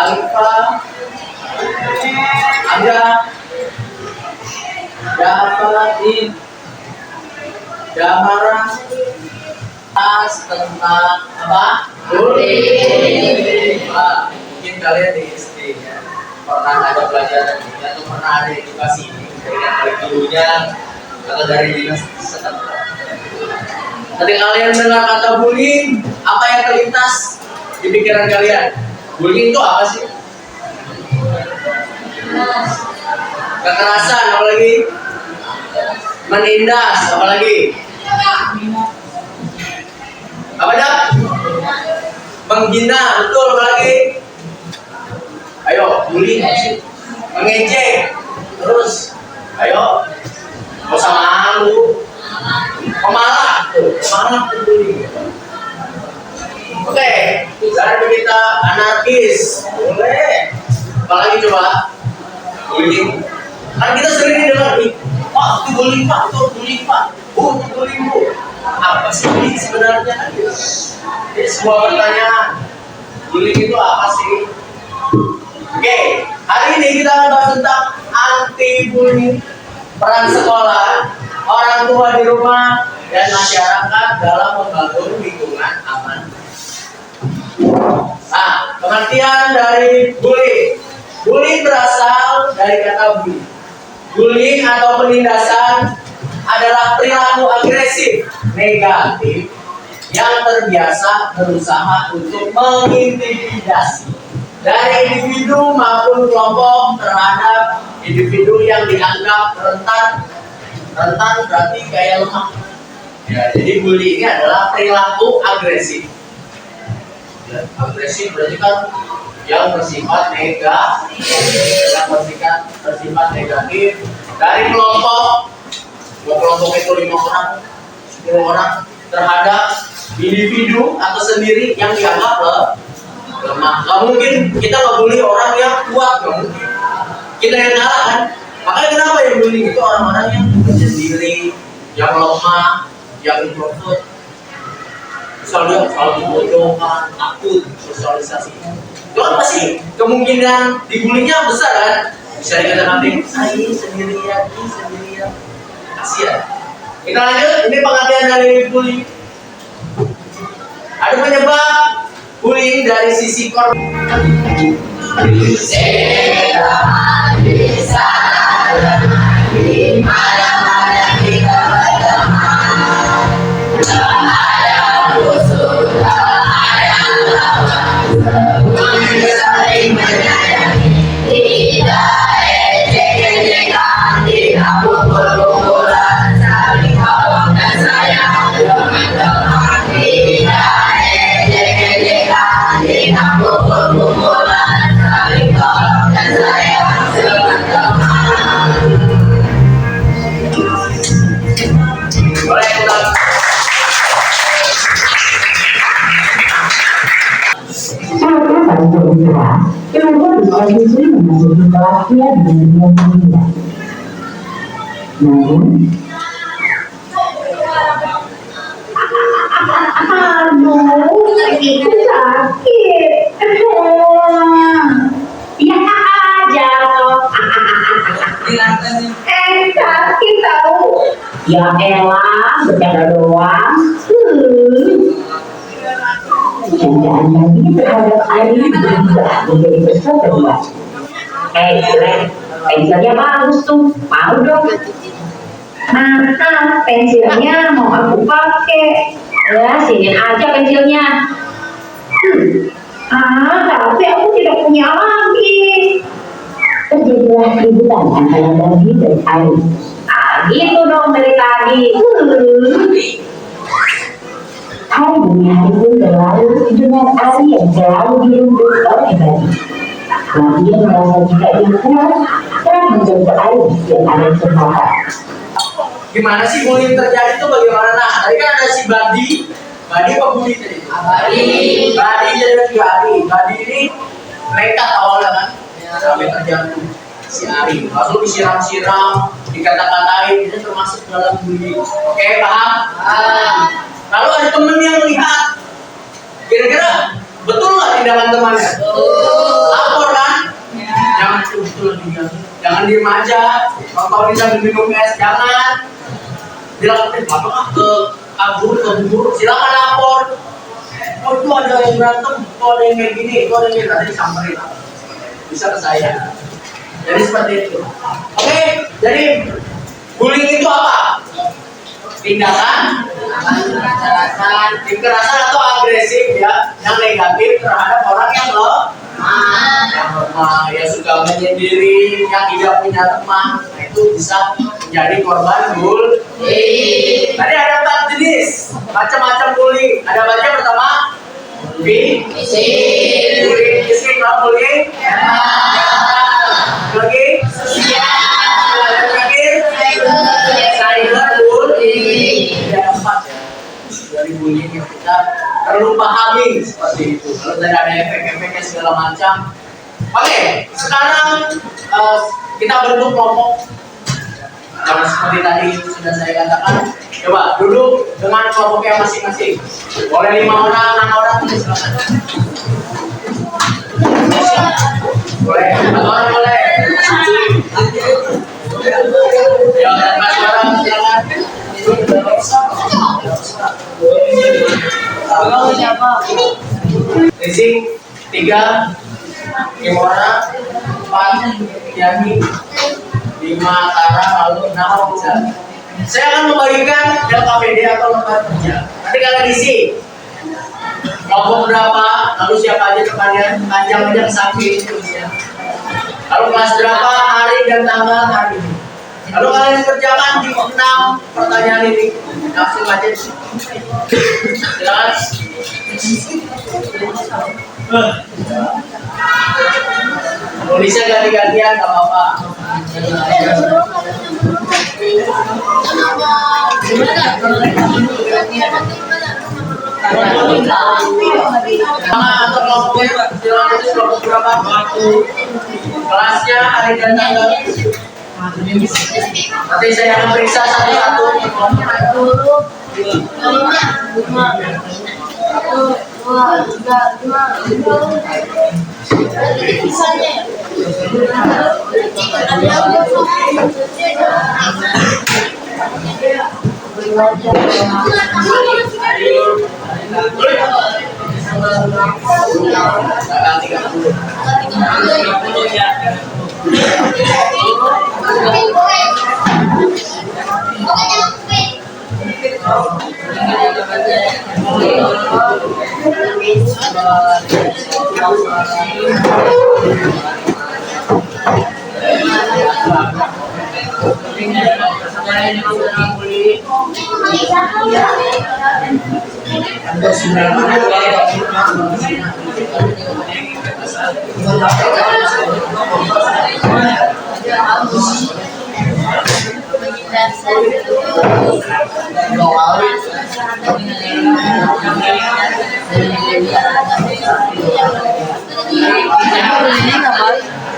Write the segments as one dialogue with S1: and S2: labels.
S1: Alfa, ada dapatin, Damara, tentang apa? Bullying. Nah, mungkin kalian di SD ya pernah ada pelajaran ini atau pernah ada edukasi ini dari gurunya atau dari dinas setempat. Ketika kalian mendengar kata bullying, apa yang terlintas di pikiran kalian? Bullying itu apa sih? Kekerasan, apalagi? Menindas, apalagi? Apa dah? Menghina, betul, apalagi? Ayo, bullying apa sih? Mengejek, terus, ayo, gak usah malu, pemalas tuh bullying. Oke, sekarang kita anarkis, boleh. Apalagi coba? Bullying. Kan kita sering dengar nih, Pak, itu bullying Pak, itu bullying Pak, Bu, itu bullying Bu. Apa sih bullying sebenarnya? Ini sebuah pertanyaan. Bullying itu apa sih? Oke, hari ini kita akan bahas tentang anti bullying, peran sekolah, orang tua di rumah, dan masyarakat dalam membangun lingkungan aman. Nah, pengertian dari bullying. Bullying berasal dari kata bully. Bullying atau penindasan adalah perilaku agresif, negatif, yang terbiasa berusaha untuk mengintimidasi dari individu maupun kelompok terhadap individu yang dianggap rentan berarti kayak lemah. Ya, jadi bully ini adalah perilaku agresif. Ya, agresif berarti kan yang bersifat negatif, dari kelompok itu 5 orang, 10 orang terhadap individu atau sendiri yang dianggap lemah. Gak mungkin kita ngebully orang yang kuat, gak mungkin. Kita yang kalah kan. Makanya kenapa yang bully itu orang-orang yang sendiri, yang lemah, yang introvert. Misalnya selalu dibodohkan, takut, sosialisasi. Itu kan pasti kemungkinan dibulinya besar kan. Bisa dikatakan saya sendirian. Kasihan. Kita lanjut, ini pengertian dari bullying. Ada penyebab bullying dari sisi korban. Di mana-mana kita berteman, ada musuh, ada lawan, semuanya saling menyayangi, tidak ejek-ejekan, tidak pukul-pukulan, saling tolong dan sayang, teman-teman, tidak ejek-ejekan, tidak pukul-pukulan, saling tolong dan sayang, teman-teman. Boleh pulang.
S2: Cara berbicara, keluarga berkontribusi menjadi perhatian dengan dunia. Namun,
S3: itu sakit. Ya aja loh. Sakit tahu. Ya elah, bercanda doang.
S2: candaan lagi terhadap air berubah menjadi berseteruan.
S3: Glenn, pensilnya bagus tuh, mau dong. Maaf, pensilnya mau aku pakai. Ya, sinin aja pensilnya. Tapi aku tidak punya lagi.
S2: Terjadilah keributan antara Bagi dan Ari.
S3: Gitu dong dari tadi.
S2: Hari pun berlalu dengan Ari yang selalu dirundung oleh Bagi. Bagi merasa tidak dihukum dan mencoba Ari yang ada kesempatan.
S1: Gimana sih bullying terjadi itu bagaimana? Nah, tadi kan ada si Badi apa bully tadi? Badi jadi Ari. Badi ini mereka awalnya kan sampai terjatuh si Ari, lalu disiram-siram, dikata-katain, itu termasuk dalam bullying. Oke, paham? Lalu ada temen yang melihat, kira-kira betul nggak tindakan temannya? Lapor Jangan diem aja. Kalau bisa minum es, jangan. Bilang apa ke kabur ke guru, silakan lapor. Oh itu ada yang berantem, itu ada yang kayak gini, itu ada yang kayak tadi samperin. Bisa ke saya. Jadi seperti itu. Oke, jadi bullying itu apa? Tindakan kekerasan atau agresif ya, yang negatif terhadap orang yang lemah, yang suka menyendiri, yang tidak punya teman. Nah, itu bisa menjadi korban bullying. Tadi ada 4 jenis macam-macam bullying. Ada baca pertama fisik, bullying fisik, bullying lagi cyber bullying. Ada 4 ya dari bullying yang kita perlu pahami seperti itu. Kalau tidak ada efek-efeknya segala macam. Oke, sekarang kita bentuk kelompok. Yang seperti tadi sudah saya katakan, coba duduk dengan kelompoknya masing-masing. Boleh 5 orang, 6 orang, silakan. Boleh, 4 orang boleh. Ya, 4 orang silakan. Risik 3, Kimora 4, Yani 5, Tara, lalu 6 bisa. Saya akan membagikan LKPD atau lembar kerja. Nanti kalian isi kelompok berapa, lalu siapa aja temannya, panjang aja ke samping tulisnya. Lalu kelas berapa, hari dan tanggal hari ini. Lalu kalian kerjakan di 6 pertanyaan ini. Langsung aja. Silakan. Nulisnya ganti-gantian, gak apa-apa. Atau kelompoknya, silakan tulis kelompok berapa? Kelasnya, hari dan tanggal. Nanti saya akan periksa satu-satu.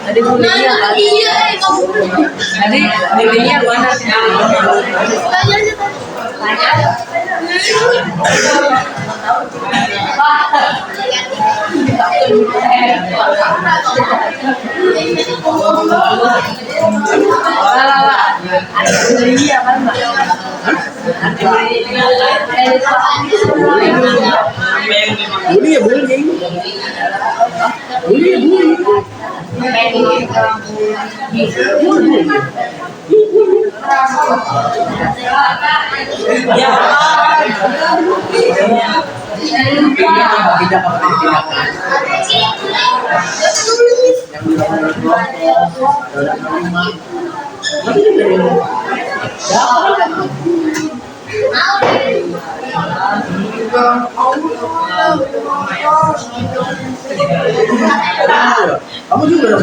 S3: Tadi bulinya apa? Tadi bulinya mana sih?
S1: Bully ya bullying. Bully ya bullying. Ya. Tidak kamu juga dong.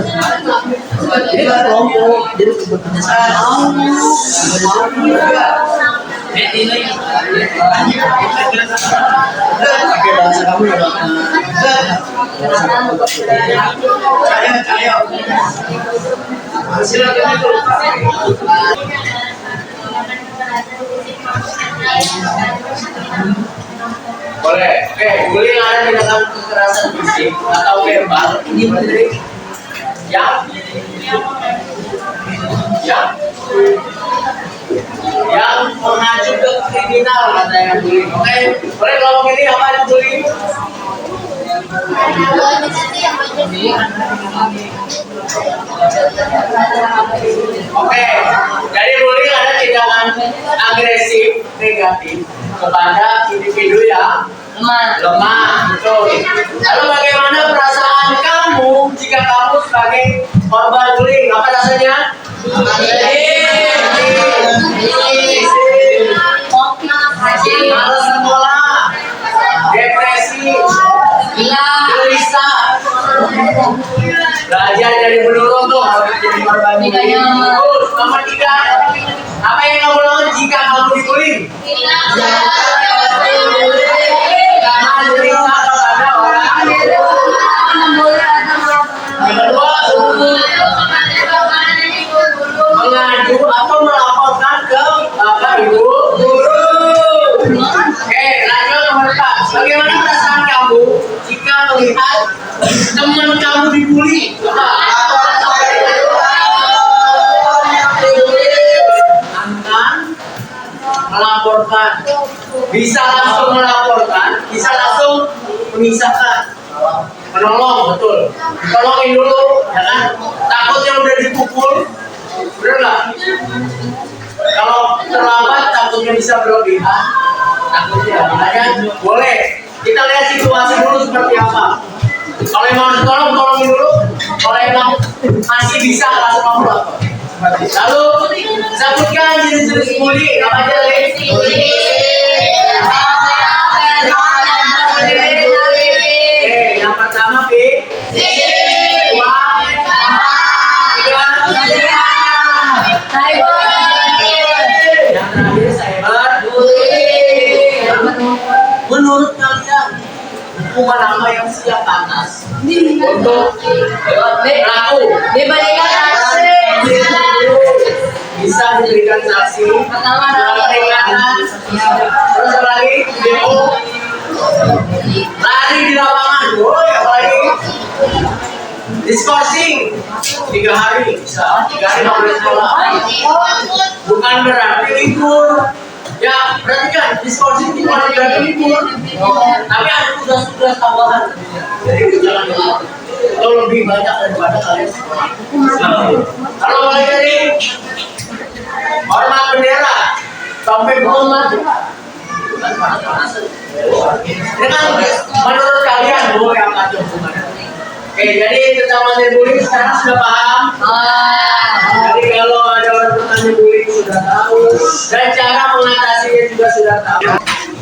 S1: Ini kan kelompok, jadi kebetulan. Pakai bahasa kamu ya dong. Saya. Silakan itu. Boleh. Oke, bullying ada tindakan kekerasan fisik atau verbal. Ini berarti yang yang mengacu ke kriminal kata yang bullying. Oke, boleh kelompok ini apa itu bullying? Oke, jadi bullying ada tindakan agresif negatif kepada individu yang lemah, betul. Lalu bagaimana perasaan kamu jika kamu sebagai korban bullying? Apa rasanya? Malas sekolah, depresi, gelisah, belajar jadi menurun tuh, harus jadi korban bullying. Terus nomor 3, apa yang kamu lakukan jika kamu dibullying? Jangan cerita kepada orang. Yang kedua, mengadu atau melaporkan ke bapak ibu guru. Oke, lanjut nomor 4. Bagaimana perasaan kamu jika melihat teman kamu dibully? Akan melaporkan. Bisa langsung melaporkan, bisa langsung memisahkan. Menolong, betul. Tolongin dulu, ya kan? Takutnya udah dipukul, bener nggak? Kalau terlambat takutnya bisa berlebihan, takutnya. Makanya boleh. Kita lihat situasi dulu seperti apa. Kalau emang tolong, tolongin dulu. Kalau emang masih bisa langsung lapor. Lalu sebutkan jenis-jenis bully. Apa aja tadi? Yang pertama B. Yang terakhir cyber. Menurut kalian hukuman apa yang siap pantas untuk pelaku? Bisa diberikan saksi, peringatan, terus apa lagi? Demo, lari di lapangan, boleh apa lagi? Diskorsing 3 hari bisa, 3 hari nggak boleh sekolah. Bukan berarti libur. Ya, berarti kan diskorsing itu bukan berarti libur. Tapi ada tugas-tugas tambahan. Jadi jangan lupa. Itu lebih banyak daripada kalian sekolah. Kalau mulai dari hormat bendera sampai hormat dengan menurut kalian boleh apa aja hukumannya? Oke, jadi tentang materi bullying sekarang sudah paham? Jadi kalau ada materi bullying sudah tahu dan cara mengatasinya juga sudah tahu.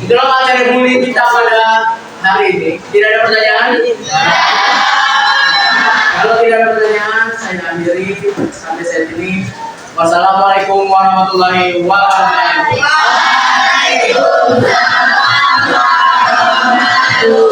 S1: Itulah materi bullying kita pada hari ini. Tidak ada pertanyaan? Kalau tidak ada pertanyaan, saya akhiri sampai saat ini. Wassalamualaikum warahmatullahi wabarakatuh.